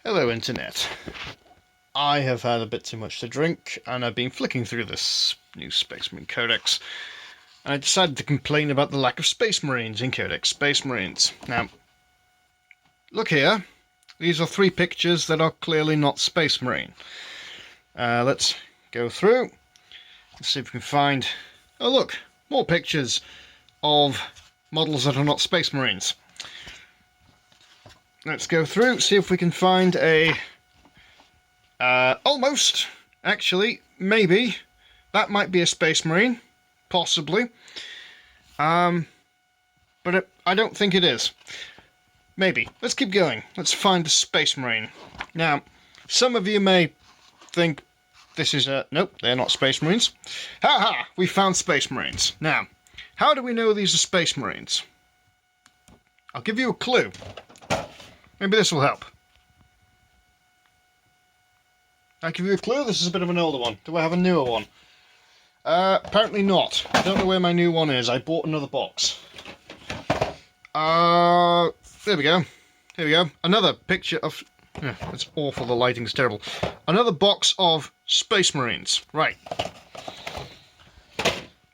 Hello, Internet. I have had a bit too much to drink, and I've been flicking through this new Space Marine Codex, and I decided to complain about the lack of Space Marines in Codex Space Marines. Now, look here. These are 3 pictures that are clearly not Space Marine. Let's go through and see if we can find... Oh look, more pictures of models that are not Space Marines. Let's go through, see if we can find a... almost, actually, maybe. That might be a Space Marine, possibly. But I don't think it is. Maybe. Let's keep going. Let's find the Space Marine. Now, some of you may think this is a... Nope, they're not Space Marines. Ha! We found Space Marines. Now, how do we know these are Space Marines? I'll give you a clue. Maybe this will help. I'll give you a clue. This is a bit of an older one. Do I have a newer one? Apparently not. I don't know where my new one is. I bought another box. There we go. Here we go. Another picture of... Yeah, it's awful. The lighting's terrible. Another box of Space Marines. Right.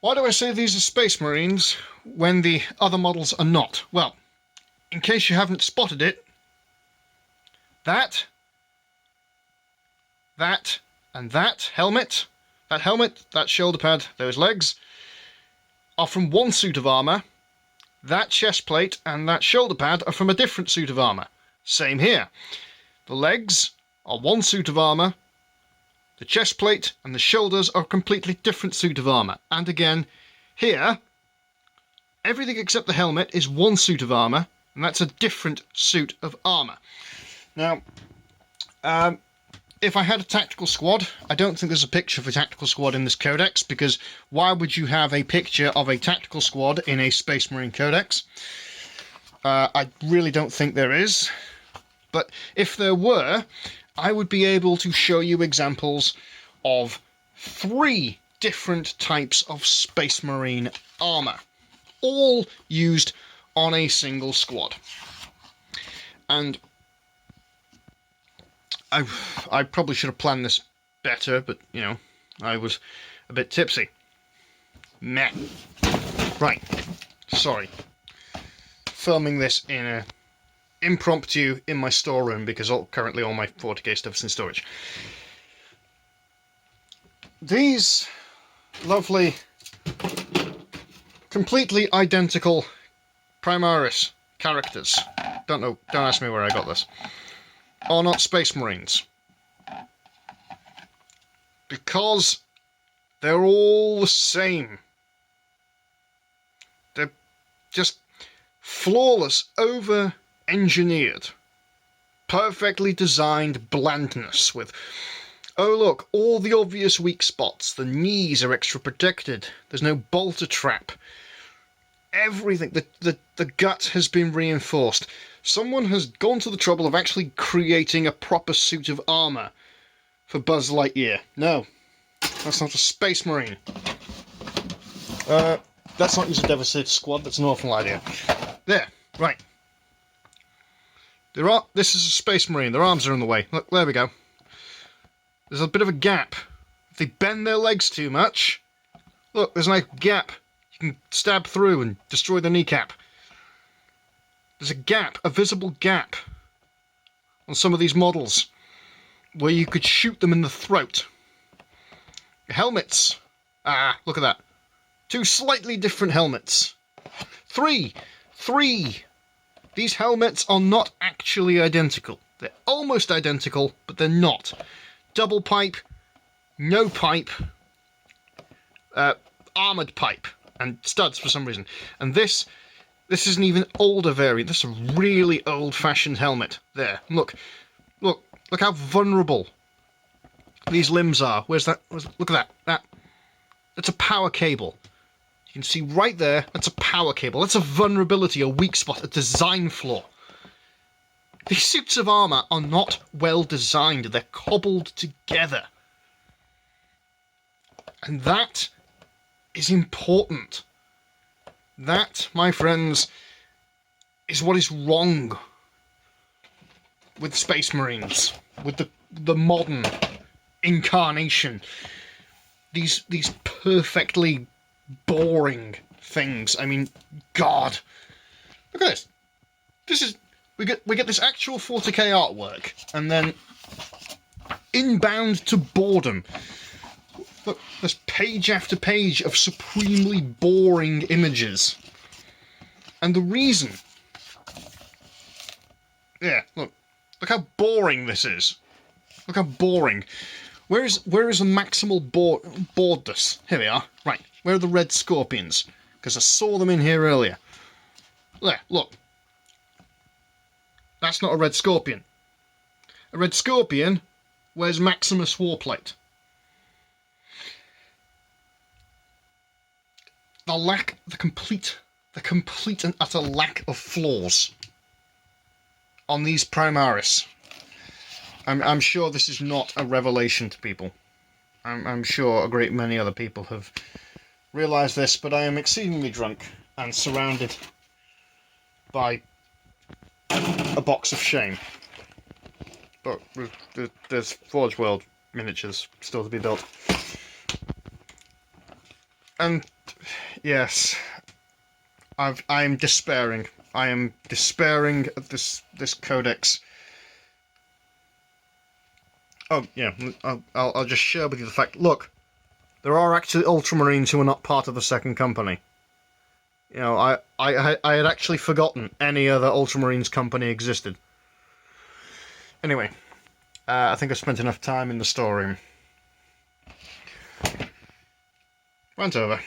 Why do I say these are Space Marines when the other models are not? Well, in case you haven't spotted it, that and that helmet, that shoulder pad, those legs, are from one suit of armour. That chest plate and that shoulder pad are from a different suit of armour. Same here. The legs are one suit of armour. The chest plate and the shoulders are a completely different suit of armour. And again, here, everything except the helmet is one suit of armour, and that's a different suit of armour. Now, if I had a tactical squad, I don't think there's a picture of a tactical squad in this codex, because why would you have a picture of a tactical squad in a Space Marine codex? I really don't think there is. But if there were, I would be able to show you examples of 3 different types of Space Marine armour, all used on a single squad. And I probably should have planned this better, but, you know, I was a bit tipsy. Meh. Right. Sorry. Filming this in a impromptu in my storeroom because currently all my 40k stuff is in storage. These lovely, completely identical Primaris characters, don't ask me where I got this, are not Space Marines. Because they're all the same. They're just flawless, over-engineered, perfectly designed blandness with, oh look, all the obvious weak spots. The knees are extra protected. There's no bolter trap. Everything, the gut has been reinforced. Someone has gone to the trouble of actually creating a proper suit of armour for Buzz Lightyear. No, that's not a Space Marine. Let's not use a Devastator squad, that's an awful idea. There, right. This is a Space Marine, their arms are in the way. Look, there we go. There's a bit of a gap. If they bend their legs too much, look, there's a nice gap. You can stab through and destroy the kneecap. There's a gap, a visible gap, on some of these models, where you could shoot them in the throat. Helmets. Look at that. 2 slightly different helmets. 3. These helmets are not actually identical. They're almost identical, but they're not. Double pipe, no pipe, armoured pipe, and studs for some reason. And this is an even older variant. This is a really old-fashioned helmet. There, look how vulnerable these limbs are. Where's that? Look at that. That's a power cable. You can see right there, that's a power cable. That's a vulnerability, a weak spot, a design flaw. These suits of armour are not well designed. They're cobbled together. And that is important. That, my friends, is what is wrong with Space Marines, with the modern incarnation. These perfectly boring things. I mean, God, look at this. This is we get this actual 40k artwork, and then inbound to boredom. Look, there's page after page of supremely boring images, and the reason. Yeah, look how boring this is. Look how boring. Where is the maximal boredness? Here we are. Right, where are the red scorpions? Because I saw them in here earlier. There, look. That's not a red scorpion. A red scorpion wears Maximus Warplate. The complete and utter lack of flaws on these Primaris. I'm sure this is not a revelation to people. I'm sure a great many other people have realised this, but I am exceedingly drunk and surrounded by a box of shame. But there's Forge World miniatures still to be built. And yes, I'm despairing. I am despairing of this Codex. Oh yeah, I'll just share with you the fact. Look, there are actually Ultramarines who are not part of the second company. You know, I had actually forgotten any other Ultramarines company existed. Anyway, I think I've spent enough time in the storeroom. Rant over.